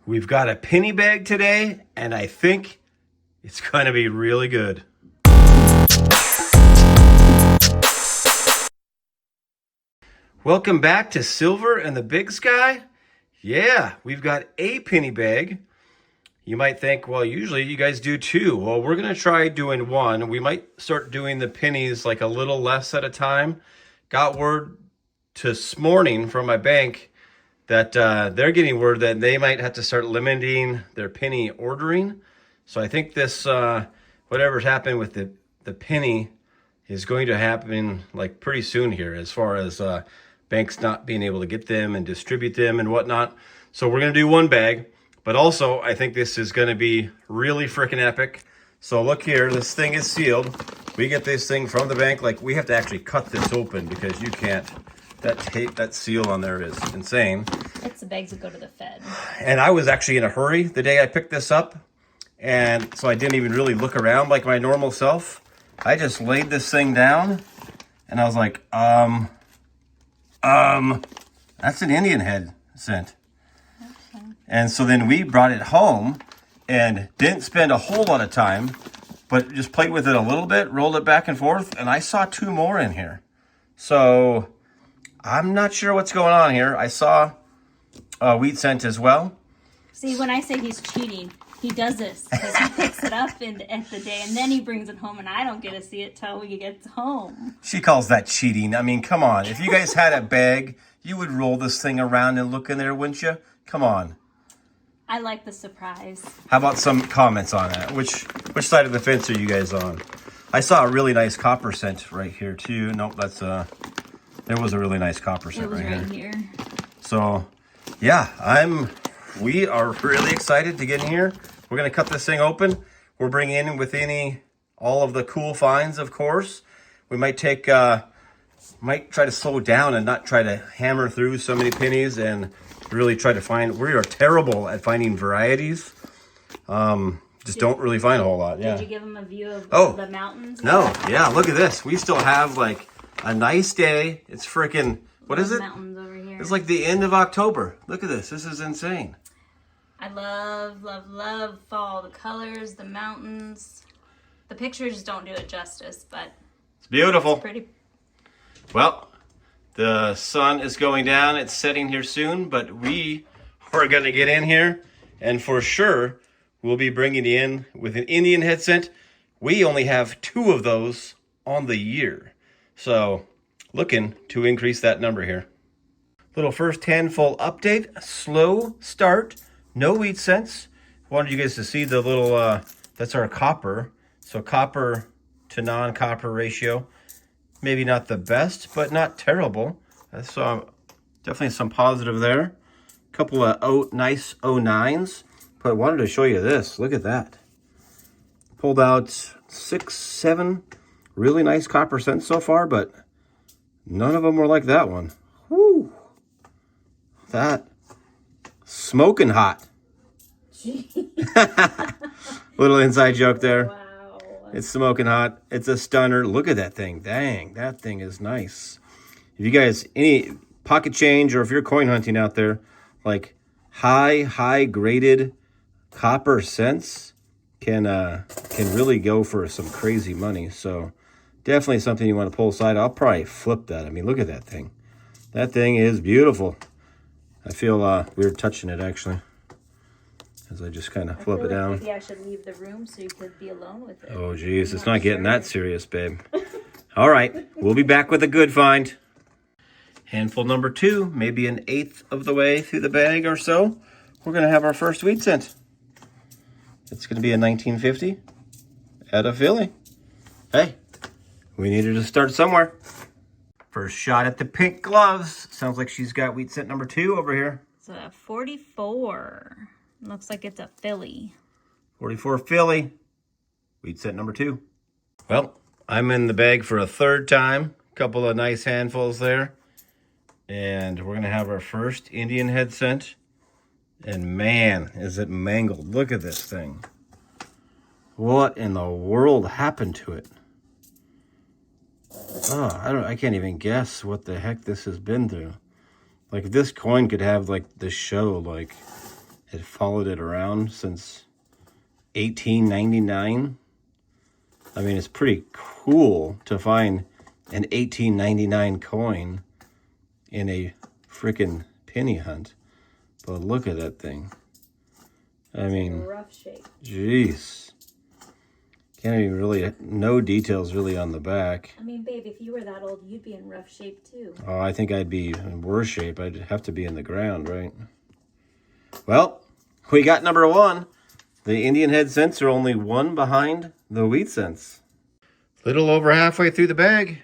We've got a penny bag today, and I think it's going to be really good. Welcome back to Silver and the Big Sky. Yeah, we've got a penny bag. You might think, well, usually you guys do two. Well, we're going to try doing one. We might start doing the pennies like a little less at a time. Got word this morning from my bank that they're getting word that they might have to start limiting their penny ordering. So I think this, whatever's happened with the penny is going to happen like pretty soon here as far as banks not being able to get them and distribute them and whatnot. So we're going to do one bag, but also I think this is going to be really freaking epic. So look here, this thing is sealed. We get this thing from the bank. Like, we have to actually cut this open because you can't. That tape, that seal on there is insane. It's the bags that go to the Fed. And I was actually in a hurry the day I picked this up. And so I didn't even really look around like my normal self. I just laid this thing down and I was like, that's an Indian head scent. Okay. And so then we brought it home and didn't spend a whole lot of time, but just played with it a little bit, rolled it back and forth, and I saw two more in here. So I'm not sure what's going on here. I saw wheat scent as well. See, when I say he's cheating, he does this because he picks it up at the day and then he brings it home and I don't get to see it till he gets home. She calls that cheating. I mean, come on. If you guys had a bag, you would roll this thing around and look in there, wouldn't you? Come on. I like the surprise. How about some comments on that? Which side of the fence are you guys on? I saw a really nice copper scent right here too. Nope, that's there was a really nice copper scent right here. So, yeah, we are really excited to get in here. We're going to cut this thing open. We're bringing in with all of the cool finds, of course. We might might try to slow down and not try to hammer through so many pennies and really try to find. We are terrible at finding varieties. Just don't really find a whole lot. Yeah. Did you give them a view of the mountains? No. Yeah, look at this. We still have like a nice day. It's freaking, what is it? Mountains over here. It's like the end of October. Look at this. This is insane. I love, love, love fall. The colors, the mountains. The pictures don't do it justice, but it's beautiful. It's pretty. Well, the sun is going down. It's setting here soon, but we are going to get in here, and for sure, we'll be bringing in with an Indian head scent. We only have 2 of those on the year, so looking to increase that number here. Little first handful update. Slow start. No wheat scents. Wanted you guys to see the little, that's our copper. So copper to non-copper ratio. Maybe not the best, but not terrible. I saw definitely some positive there. A couple of nice 09s. But I wanted to show you this. Look at that. Pulled out 6, 7 really nice copper scents so far, but none of them were like that one. Whoo! That smoking hot. Little inside joke there. Wow. It's smoking hot. It's a stunner. Look at that thing. Dang, that thing is nice. If you guys, any pocket change or if you're coin hunting out there, like high graded copper scents can really go for some crazy money. So definitely something you want to pull aside. I'll probably flip that. I mean, look at that thing. That thing is beautiful. I feel weird touching it actually. As I just kind of flip it down. Maybe I should leave the room so you could be alone with it. Oh, geez. It's not getting that serious, babe. All right. We'll be back with a good find. Handful number 2, maybe an 1/8 of the way through the bag or so. We're going to have our first wheat scent. It's going to be a 1950 out of Philly. Hey, we needed to start somewhere. First shot at the pink gloves. Sounds like she's got wheat scent number 2 over here. It's a 44. Looks like it's a Philly. 44 Philly. Wheat scent number 2. Well, I'm in the bag for a 3rd time. Couple of nice handfuls there. And we're going to have our first Indian head scent. And man, is it mangled. Look at this thing. What in the world happened to it? Oh, I can't even guess what the heck this has been through. Like, if this coin could have, like, the show, like, had followed it around since 1899. I mean, it's pretty cool to find an 1899 coin in a freaking penny hunt. But look at that thing. I mean, rough shape. Jeez. Can't even really, no details really on the back. I mean, babe, if you were that old, you'd be in rough shape too. Oh, I think I'd be in worse shape. I'd have to be in the ground, right? Well, we got number one. The Indian head cents are only one behind the wheat cents. Little over halfway through the bag.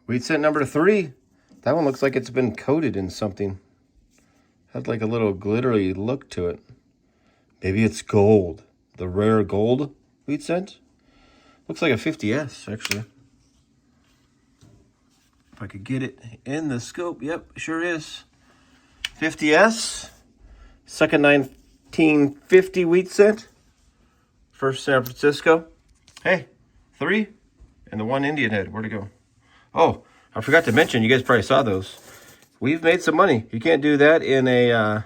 Wheat cent number 3. That one looks like it's been coated in something. Had like a little glittery look to it. Maybe it's gold. The rare gold wheat cent. Looks like a 50S, actually. If I could get it in the scope. Yep, sure is. 50S. Second 1950 wheat cent. First San Francisco. Hey, 3. And the 1 Indian head. Where'd it go? Oh, I forgot to mention, you guys probably saw those. We've made some money. You can't do that in a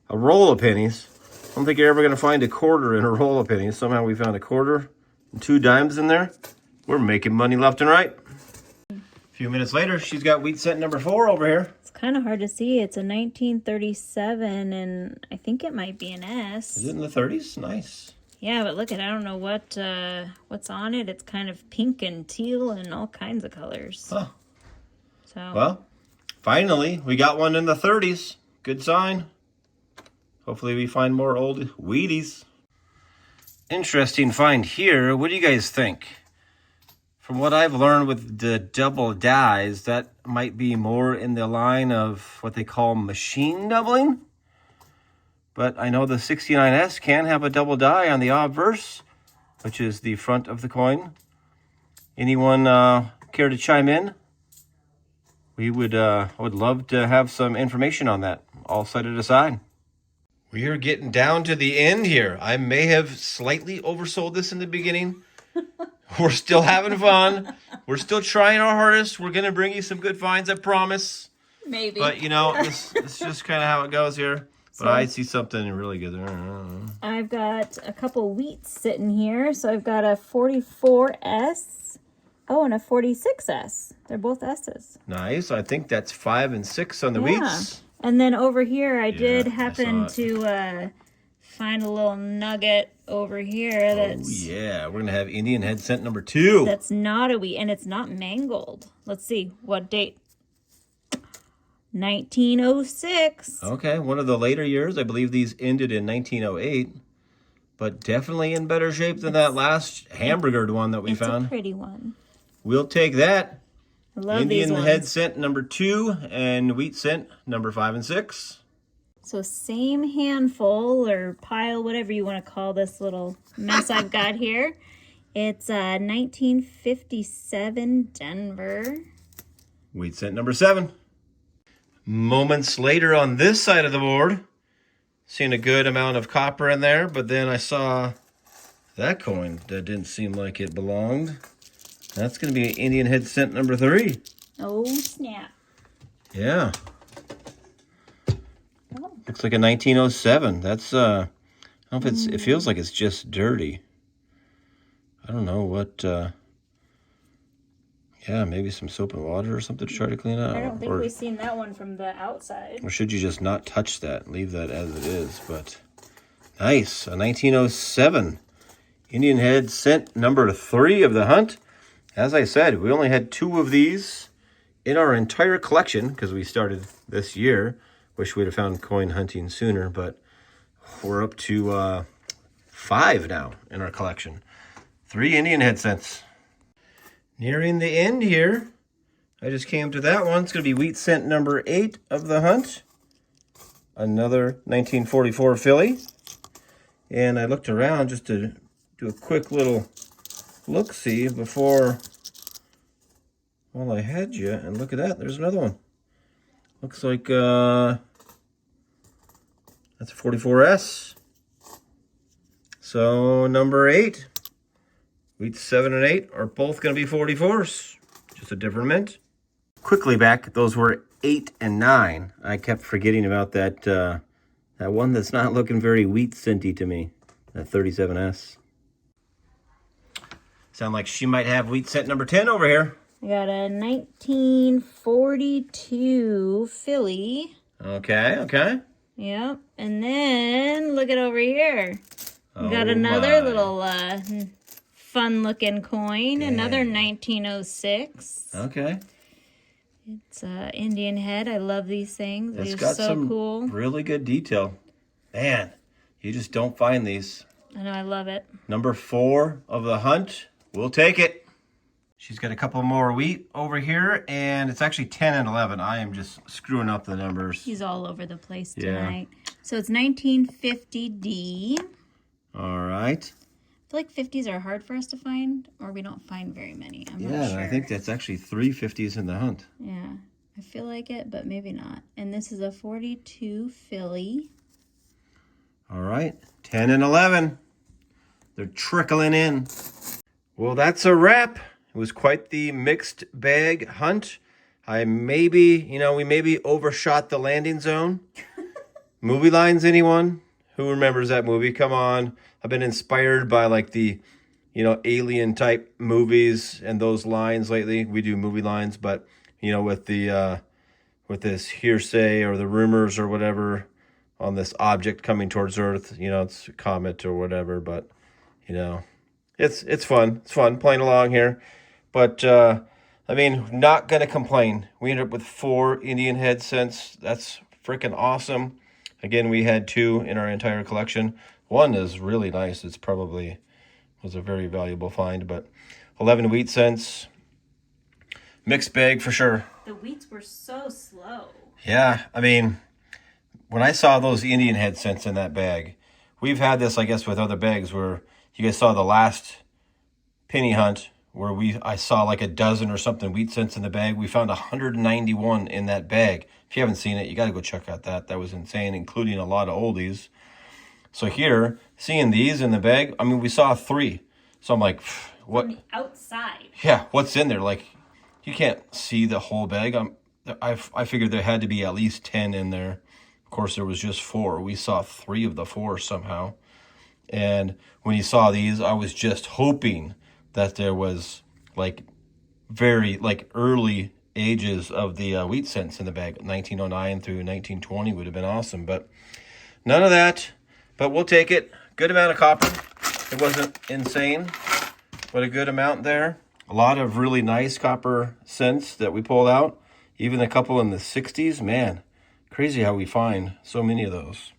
roll of pennies. I don't think you're ever going to find a quarter in a roll of pennies. Somehow we found a quarter and 2 dimes in there. We're making money left and right. A few minutes later, she's got wheat cent number 4 over here. It's kind of hard to see. It's a 1937, and I think it might be an S. Is it in the 30s? Nice. Yeah, but look at, I don't know what's on it. It's kind of pink and teal and all kinds of colors. Huh. So. Well, finally, we got one in the 30s. Good sign. Hopefully we find more old Wheaties. Interesting find here. What do you guys think? From what I've learned with the double dies, that might be more in the line of what they call machine doubling. But I know the 69S can have a double die on the obverse, which is the front of the coin. Anyone care to chime in? I would love to have some information on that. All set it aside. We are getting down to the end here. I may have slightly oversold this in the beginning. We're still having fun. We're still trying our hardest. We're going to bring you some good finds, I promise. Maybe. But, you know, it's just kind of how it goes here. But I see something really good there. I've got a couple wheats sitting here. So I've got a 44S. Oh, and a 46S. They're both S's. Nice. I think that's 5 and 6 on the wheats. And then over here, I did happen to find a little nugget over here. That's, oh, yeah. We're going to have Indian head cent number 2. That's not a wheat, and it's not mangled. Let's see. What date? 1906. Okay. One of the later years. I believe these ended in 1908. But definitely in better shape than that last hamburgered one that we found. It's a pretty one. We'll take that. I love Indian these ones. head cent number 2 and wheat cent number 5 and 6. So same handful or pile, whatever you want to call this little mess I've got here. It's 1957 Denver. Wheat cent number 7. Moments later on this side of the board, seeing a good amount of copper in there, but then I saw that coin that didn't seem like it belonged. That's going to be Indian head cent number 3. Oh, snap. Yeah. Oh. Looks like a 1907. That's, I don't know if it feels like it's just dirty. I don't know what, yeah, maybe some soap and water or something to try to clean up. I don't think we've seen that one from the outside. Or should you just not touch that? Leave that as it is. But nice. A 1907 Indian head cent number 3 of the hunt. As I said, we only had 2 of these in our entire collection because we started this year. Wish we'd have found coin hunting sooner, but we're up to 5 now in our collection. 3 Indian head cents. Nearing the end here, I just came to that one. It's going to be wheat cent number 8 of the hunt. Another 1944 Philly. And I looked around just to do a quick little look-see before, well, I had you, and look at that, there's another one. Looks like that's a 44S. So number 8, wheat 7 and 8 are both going to be 44s, just a different mint. Quickly back, those were 8 and 9. I kept forgetting about that That one that's not looking very wheat scenty to me. That 37S. Sound like she might have wheat scent number 10 over here. I got a 1942 filly. Okay. Yep. And then look at over here. We got another little fun looking coin. Dang. Another 1906. Okay. It's Indian head. I love these things. It's They're got so some cool. Really good detail. Man, you just don't find these. I know, I love it. Number 4 of the hunt. We'll take it. She's got a couple more wheat over here, and it's actually 10 and 11. I am just screwing up the numbers. He's all over the place tonight. Yeah. So it's 1950D. All right. I feel like 50s are hard for us to find, or we don't find very many. I'm not sure. I think that's actually 3 50s in the hunt. Yeah, I feel like it, but maybe not. And this is a 42 filly. All right, 10 and 11. They're trickling in. Well, that's a wrap. It was quite the mixed bag hunt. We maybe overshot the landing zone. Movie lines, anyone? Who remembers that movie? Come on. I've been inspired by like the, alien type movies and those lines lately. We do movie lines, but with this hearsay or the rumors or whatever on this object coming towards Earth, it's a comet or whatever, but it's fun. It's fun playing along here. But not gonna complain. We ended up with 4 Indian head scents. That's freaking awesome. Again, we had 2 in our entire collection. One is really nice. It's probably was a very valuable find, but 11 wheat scents. Mixed bag for sure. The wheats were so slow. Yeah, when I saw those Indian head scents in that bag, we've had this, I guess, with other bags where you guys saw the last penny hunt where I saw like a dozen or something wheat scents in the bag. We found 191 in that bag. If you haven't seen it, you got to go check out that. That was insane, including a lot of oldies. So here, seeing these in the bag, we saw 3. So I'm like, what? From the outside. Yeah, what's in there? Like, you can't see the whole bag. I figured there had to be at least 10 in there. Of course, there was just 4. We saw 3 of the 4 somehow. And when you saw these, I was just hoping that there was very early ages of the wheat scents in the bag. 1909 through 1920 would have been awesome, but none of that. But we'll take it. Good amount of copper. It wasn't insane, but a good amount there. A lot of really nice copper scents that we pulled out. Even a couple in the 60s. Man, crazy how we find so many of those.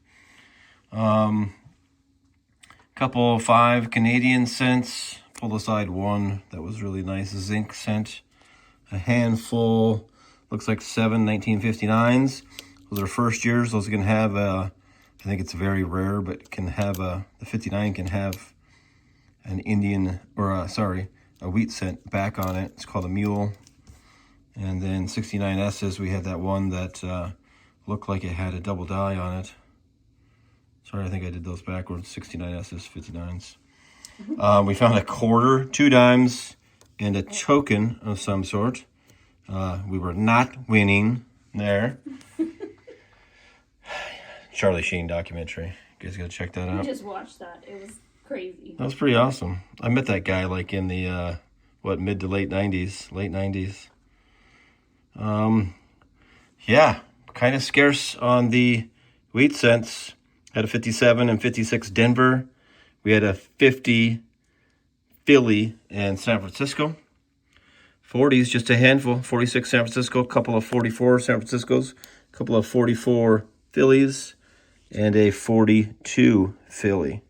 Couple 5 Canadian scents. Pulled aside 1 that was really nice zinc scent. A handful, looks like 7 1959s. Those are first years. Those can have I think it's very rare, but can have the 59 can have an Indian, or a wheat scent back on it. It's called a mule. And then 69S's, we had that one that looked like it had a double die on it. Sorry, I think I did those backwards. 69S's, 59s. We found a quarter, 2 dimes, and a token of some sort. We were not winning there. Charlie Sheen documentary. You guys gotta check that out. We just watched that. It was crazy. That was pretty awesome. I met that guy in the mid to late 90s, late 90s. Yeah, kind of scarce on the wheat scents. Had a 57 and 56 Denver. We had a 50 Philly and San Francisco. 40s, just a handful. 46 San Francisco, a couple of 44 San Franciscos, a couple of 44 Phillies, and a 42 Philly.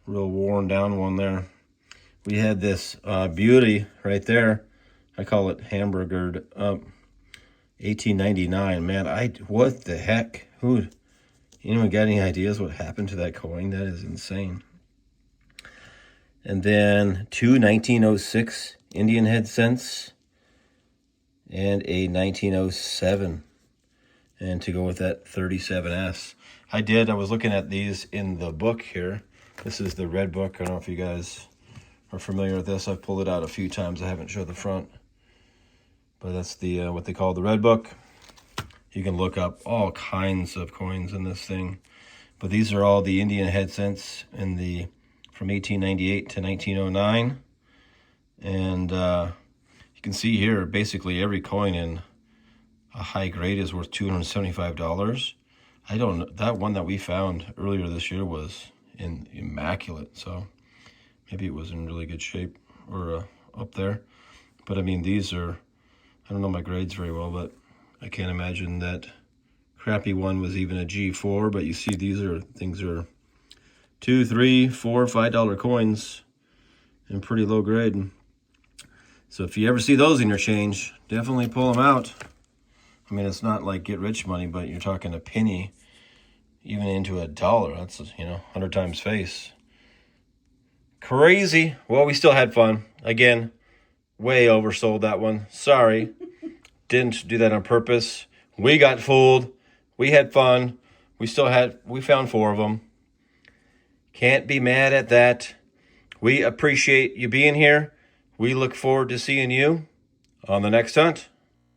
Real worn down one there. We had this beauty right there. I call it hamburgered up. 1899. Man, what the heck? Anyone got any ideas what happened to that coin? That is insane. And then 2 1906 Indian head cents and a 1907. And to go with that 37S. I was looking at these in the book here. This is the red book. I don't know if you guys are familiar with this. I've pulled it out a few times. I haven't showed the front. But that's the what they call the red book. You can look up all kinds of coins in this thing. But these are all the Indian head cents in from 1898 to 1909. And you can see here, basically every coin in a high grade is worth $275. I don't know, that one that we found earlier this year was immaculate. So maybe it was in really good shape or up there. But I mean, these are, I don't know my grades very well, but I can't imagine that crappy one was even a G4. But you see, things are $2, $3, $4, $5 coins in pretty low grade. So if you ever see those in your change, definitely pull them out. I mean, it's not like get rich money, but you're talking a penny, even into $1. That's, 100 times face. Crazy. Well, we still had fun. Again, way oversold that one. Sorry. Didn't do that on purpose. We got fooled. We had fun. We found 4 of them. Can't be mad at that. We appreciate you being here. We look forward to seeing you on the next hunt.